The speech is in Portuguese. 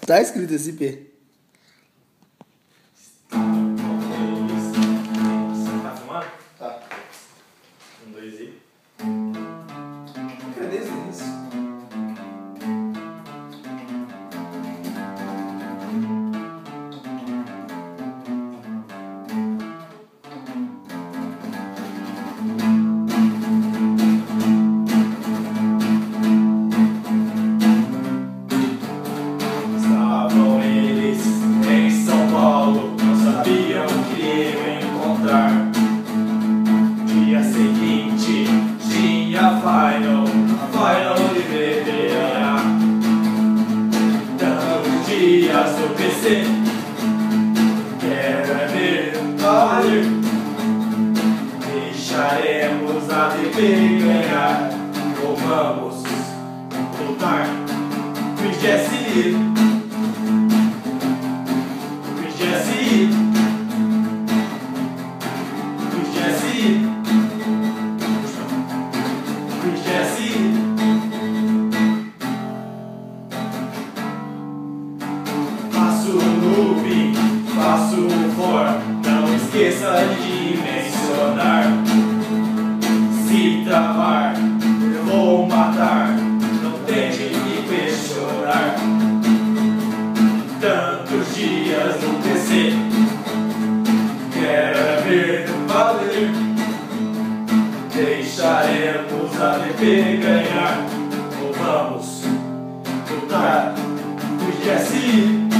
Tá escrito esse P. Tá filmando? Tá. 1, 2 e... Cadê isso? Estavam eles em São Paulo, não sabiam que iam encontrar. Dia seguinte tinha a final de BBA. Tantos dias no PC, quero é ver valer. Deixaremos a DB ganhar, ou vamos lutar. Jesse, faço o looping, faço o for, não esqueça de mencionar. Se travar, eu vou matar, não tente me questionar. Tantos dias no PC, quero ver valer. Deixaremos a DB ganhar, ou vamos lutar. O Jesse